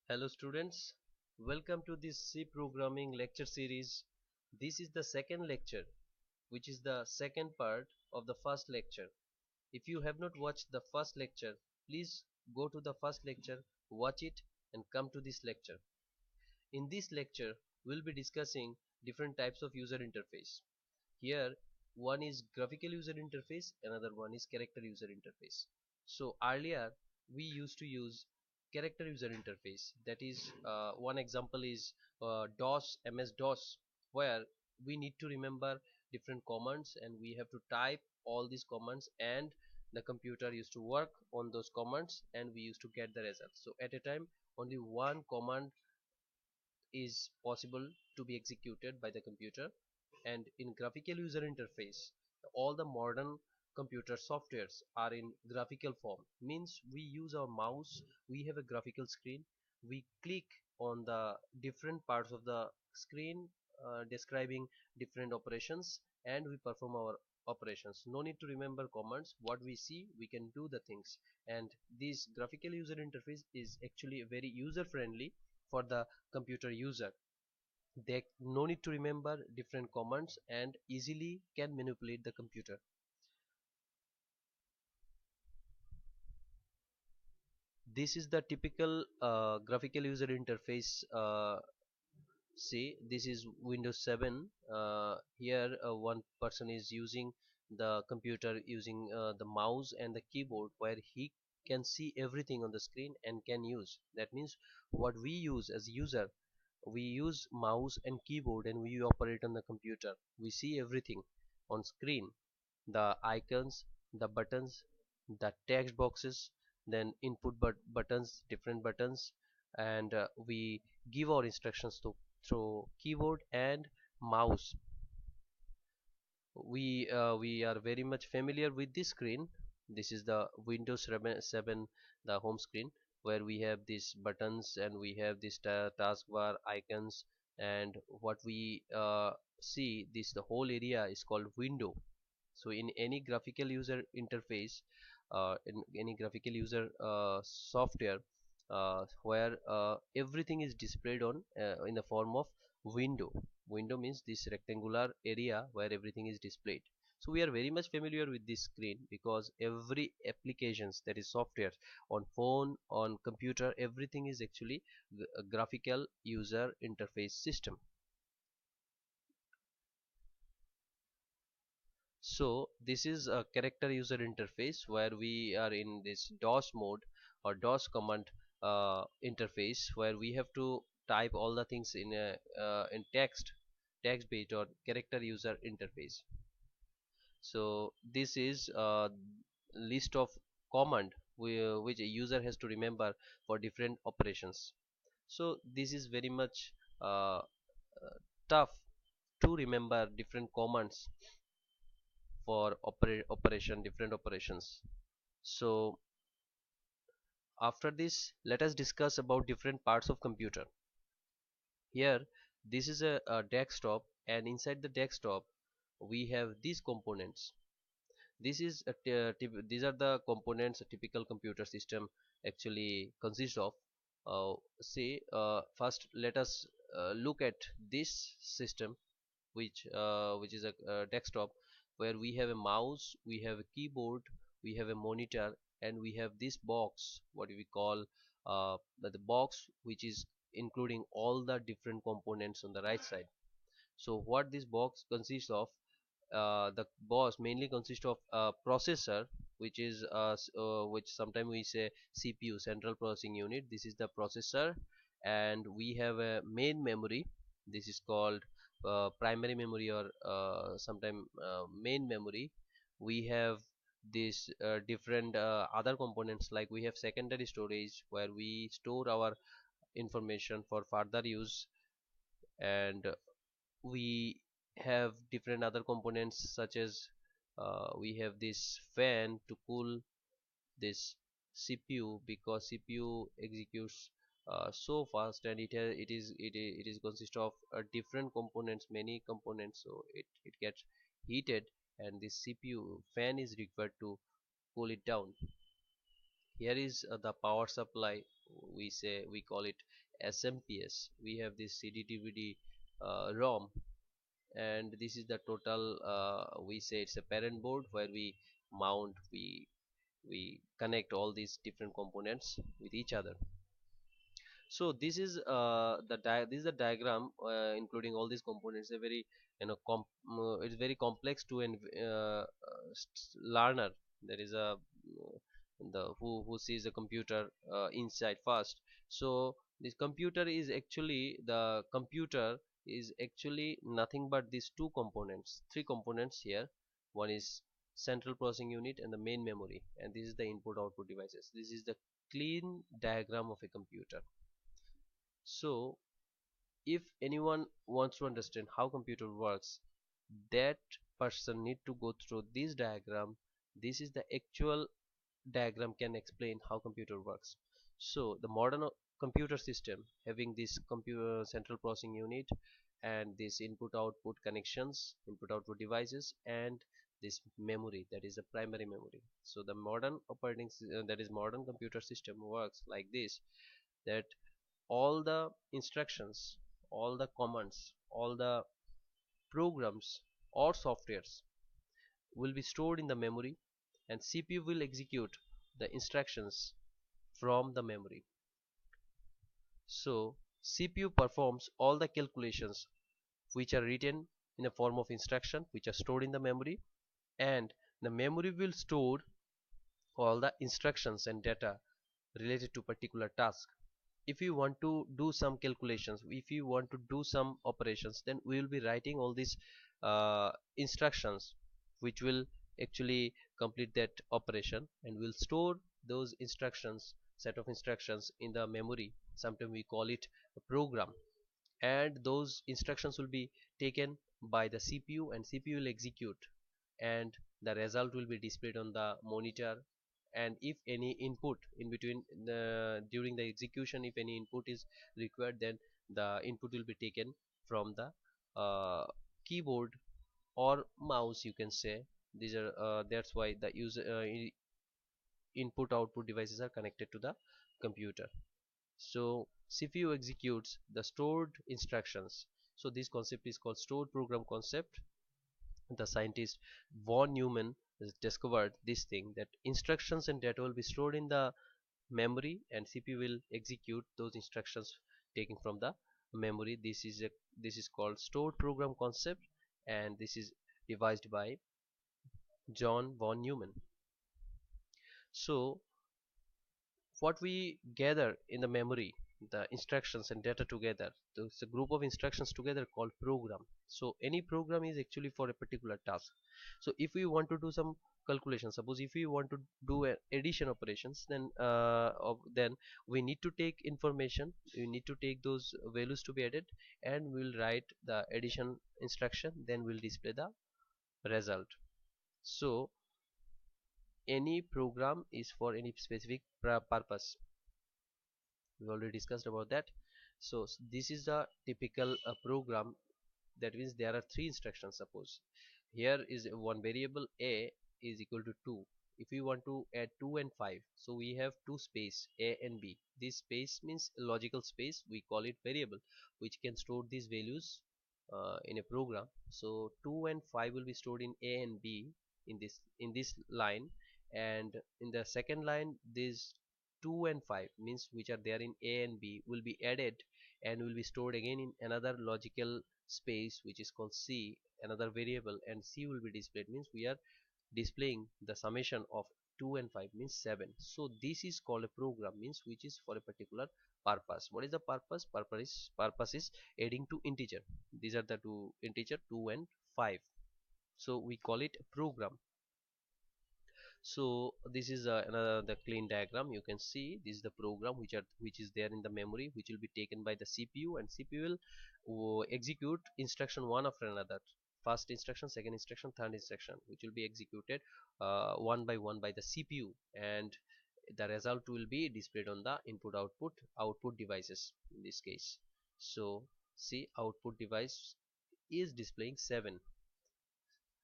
Hello students, welcome to this C programming lecture series. This is the second lecture, which is the second part of the first lecture. If you have not watched the first lecture, please go to the first lecture, watch it and come to this lecture. In this lecture, we'll be discussing different types of user interface. Here, one is graphical user interface, another one is character user interface. So earlier, we used to use character user interface. That is, one example is DOS, MS-DOS, where we need to remember different commands and we have to type all these commands, and the computer used to work on those commands and we used to get the results. So at a time, only one command is possible to be executed by the computer. And in graphical user interface, all the modern computer softwares are in graphical form, means we use our mouse, we have a graphical screen, we click on the different parts of the screen describing different operations, and we perform our operations. No need to remember commands. What we see, we can do the things. And this graphical user interface is actually very user friendly for the computer user. They no need to remember different commands and easily can manipulate the computer. This is the typical graphical user interface. See, this is Windows 7. Here one person is using the computer using the mouse and the keyboard, where he can see everything on the screen and can use. That means what we use as user, we use mouse and keyboard and we operate on the computer. We see everything on screen, the icons, the buttons, the text boxes, then input buttons, different buttons, and we give our instructions to through keyboard and mouse. We are very much familiar with this screen. This is the Windows 7, the home screen, where we have these buttons and we have this taskbar icons, and what we see, this the whole area is called window. So in any graphical user interface, in any graphical user software, where everything is displayed on in the form of window. Window means this rectangular area where everything is displayed. So we are very much familiar with this screen because every applications, that is software, on phone, on computer, everything is actually a graphical user interface system. So this is a character user interface where we are in this DOS mode or DOS command interface, where we have to type all the things in a in text based or character user interface. So this is a list of command which a user has to remember for different operations. So this is very much tough to remember different commands for operation, different operations. So after this, let us discuss about different parts of computer. Here, this is a desktop, and inside the desktop we have these components. This is these are the components a typical computer system actually consists of. Say first let us look at this system, which is a desktop, where we have a mouse, we have a keyboard, we have a monitor, and we have this box, what we call the box, which is including all the different components on the right side. So what this box consists of, the box mainly consists of a processor, which is which sometimes we say CPU, central processing unit. This is the processor, and we have a main memory. This is called primary memory, or sometimes main memory. We have these different other components, like we have secondary storage, where we store our information for further use, and we have different other components, such as we have this fan to cool this CPU, because CPU executes so fast, and it is consist of different components, many components, so it gets heated, and this CPU fan is required to cool it down. Here is the power supply. We call it SMPS. We have this CD/DVD ROM, and this is the total. We say it's a parent board where we mount, we connect all these different components with each other. So this is this is the diagram, including all these components. A very, it's very complex to an learner. There is a the who sees the computer inside first. So this computer is actually, the computer is actually nothing but these two components, three components here. One is central processing unit and the main memory, and this is the input output devices. This is the clean diagram of a computer. So if anyone wants to understand how computer works, that person need to go through this diagram. This is the actual diagram can explain how computer works. So the modern computer system having this computer central processing unit and this input output connections, input output devices, and this memory, that is the primary memory. So the modern that is modern computer system works like this, that all the instructions, all the commands, all the programs or softwares will be stored in the memory, and CPU will execute the instructions from the memory. So CPU performs all the calculations which are written in a form of instruction, which are stored in the memory, and the memory will store all the instructions and data related to particular task. If you want to do some calculations, if you want to do some operations, then we will be writing all these instructions which will actually complete that operation, and will store those instructions, set of instructions, in the memory. Sometimes we call it a program, and those instructions will be taken by the CPU, and CPU will execute, and the result will be displayed on the monitor. And if any input in between during the execution, if any input is required, then the input will be taken from the keyboard or mouse, you can say. These are that's why the user input output devices are connected to the computer. So CPU executes the stored instructions. So this concept is called stored program concept. The scientist von Neumann has discovered this thing, that instructions and data will be stored in the memory, and CPU will execute those instructions taken from the memory. This is called stored program concept, and this is devised by John von Neumann. So what we gather in the memory, the instructions and data together, it's a group of instructions together called program. So any program is actually for a particular task. So if we want to do some calculation, suppose if we want to do addition operations, then we need to take information, we need to take those values to be added, and we'll write the addition instruction, then we'll display the result. So any program is for any specific purpose. We already discussed about that. So this is the typical program. That means there are three instructions. Suppose here is one variable a is equal to 2. If we want to add 2 and 5, so we have two space a and b. This space means logical space, we call it variable, which can store these values in a program. So 2 and 5 will be stored in a and b in this line, and in the second line this 2 and 5 means which are there in a and b will be added and will be stored again in another logical space which is called c, another variable, and c will be displayed, means we are displaying the summation of 2 and 5 means 7. So this is called a program, means which is for a particular purpose. What is the purpose? Purpose is adding to integer. These are the two integer 2 and 5, so we call it a program. So this is another the clean diagram. You can see this is the program which is there in the memory, which will be taken by the CPU, and CPU will execute instruction one after another. First instruction, second instruction, third instruction, which will be executed one by one by the CPU, and the result will be displayed on the input output devices in this case. So see, output device is displaying 7.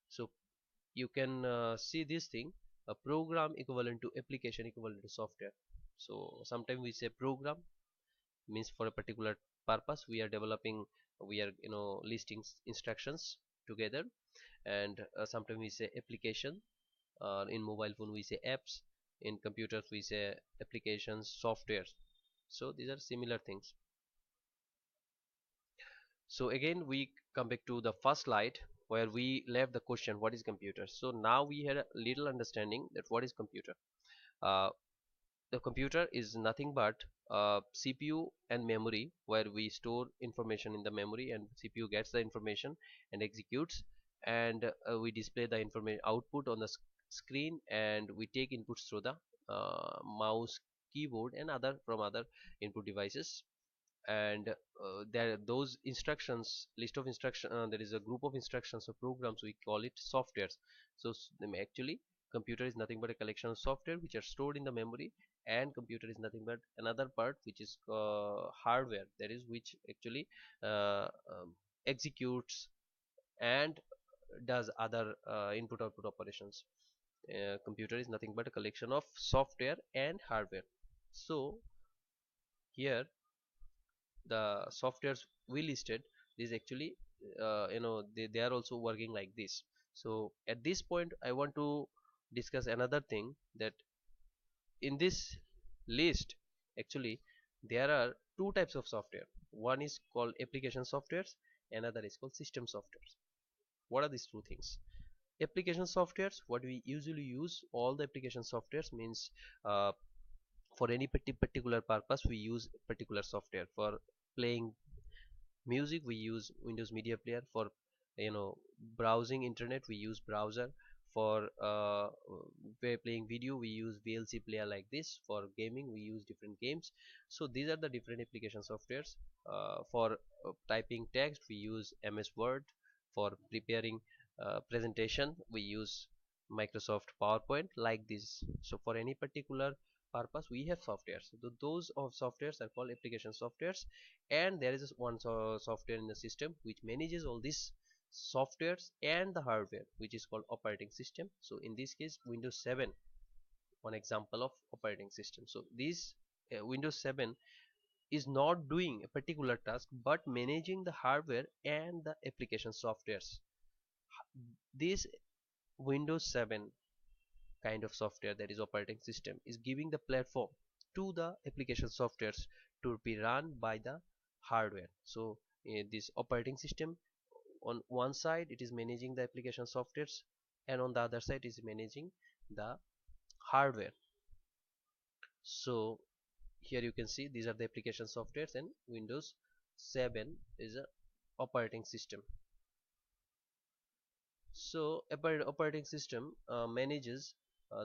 So you can see this thing. a program equivalent to application equivalent to software. So sometimes we say program means for a particular purpose we are developing, we are listing instructions together. And sometimes we say application, in mobile phone we say apps, in computers we say applications, softwares. So these are similar things. So again we come back to the first slide where we left the question what is computer. So now we had a little understanding that what is computer. uh, the computer is nothing but CPU and memory, where we store information in the memory and CPU gets the information and executes, and we display the information output on the screen, and we take inputs through the mouse, keyboard, and other from other input devices. And there those instructions, list of instruction, there is a group of instructions or programs, we call it softwares. So actually computer is nothing but a collection of software which are stored in the memory, and computer is nothing but another part which is hardware, that is which actually uh, executes and does other input output operations. Computer is nothing but a collection of software and hardware. So here the softwares we listed is actually they are also working like this. So at this point I want to discuss another thing, that in this list actually there are two types of software. One is called application softwares, another is called system softwares. What are these two things? Application softwares, what we usually use, all the application softwares means uh, for any particular purpose we use particular software. For playing music we use Windows Media Player. For browsing internet we use browser. For playing video we use VLC player like this. For gaming we use different games. So these are the different application softwares. For typing text we use MS Word. For preparing presentation we use Microsoft PowerPoint like this. So for any particular purpose we have softwares. So those of softwares are called application softwares. And there is one software in the system which manages all these softwares and the hardware, which is called operating system. So in this case Windows 7, one example of operating system. So this Windows 7 is not doing a particular task but managing the hardware and the application softwares. This Windows 7 kind of software, that is operating system, is giving the platform to the application softwares to be run by the hardware. So this operating system, on one side it is managing the application softwares, and on the other side is managing the hardware. So here you can see these are the application softwares, and Windows 7 is a operating system. So operating system manages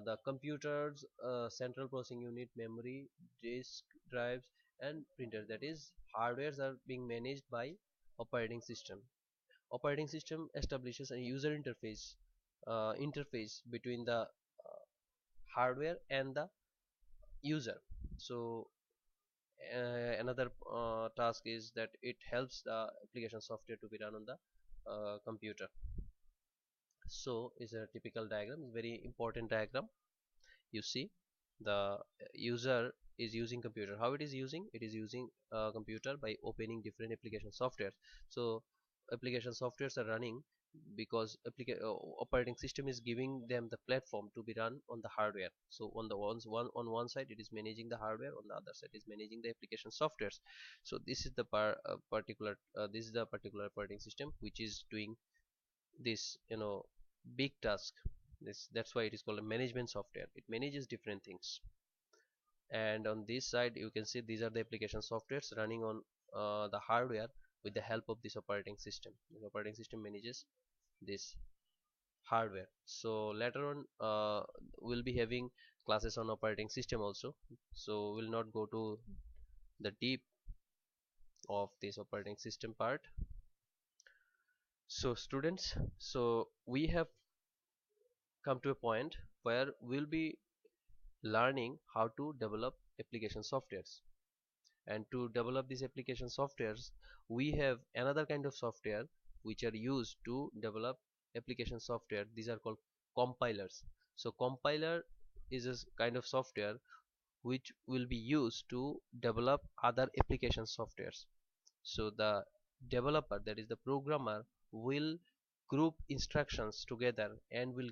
the computers, central processing unit, memory, disk drives, and printer. That is, hardwares are being managed by operating system. Operating system establishes a user interface between the hardware and the user. So another task is that it helps the application software to be run on the computer. So is a typical diagram, is very important diagram. You see the user is using computer. How it is using? It is using computer by opening different application software. So application softwares are running because operating system is giving them the platform to be run on the hardware. So on the on one side it is managing the hardware, on the other side is managing the application softwares. So this is the particular this is the particular operating system which is doing this big task. That's why it is called a management software. It manages different things. And on this side you can see these are the application softwares running on the hardware with the help of this operating system. The operating system manages this hardware. So later on we'll be having classes on operating system also, so we'll not go to the deep of this operating system part. So students, so we have come to a point where we'll be learning how to develop application softwares. And to develop these application softwares we have another kind of software which are used to develop application software. These are called compilers. So compiler is a kind of software which will be used to develop other application softwares. So the developer, that is the programmer, will group instructions together and will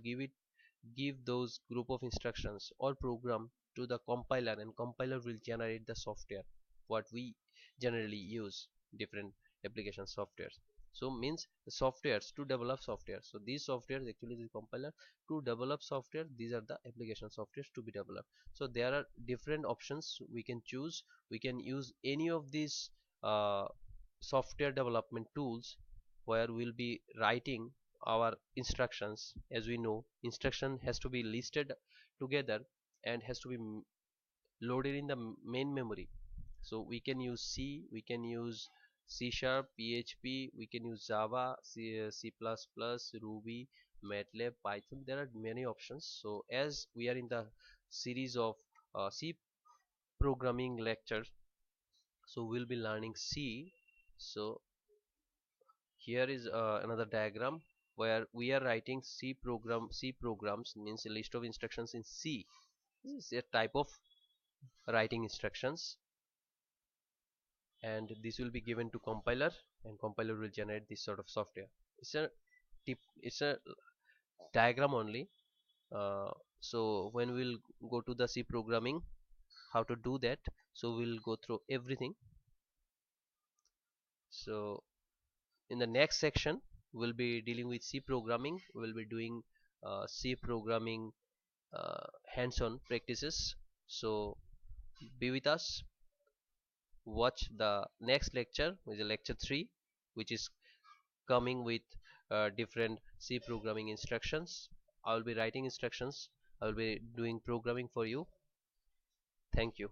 give those group of instructions or program to the compiler, and compiler will generate the software what we generally use different application softwares. So means the softwares to develop software. So these softwares actually the compiler to develop software, these are the application softwares to be developed. So there are different options we can choose. We can use any of these uh, software development tools where we'll be writing our instructions. As we know, instruction has to be listed together and has to be loaded in the main memory. So we can use C, we can use C sharp, PHP, we can use Java, C++, Ruby, MATLAB, Python. There are many options. So as we are in the series of C programming lectures, so we'll be learning C. So here is another diagram where we are writing C programs, means a list of instructions in C. This is a type of writing instructions, and this will be given to compiler, and compiler will generate this sort of software. It's a it's a diagram only. So when we'll go to the C programming, how to do that, so we'll go through everything. So in the next section we'll be dealing with C programming. We'll be doing C programming hands-on practices. So be with us, watch the next lecture, which is lecture 3, which is coming with different C programming instructions. I will be writing instructions, I will be doing programming for you. Thank you.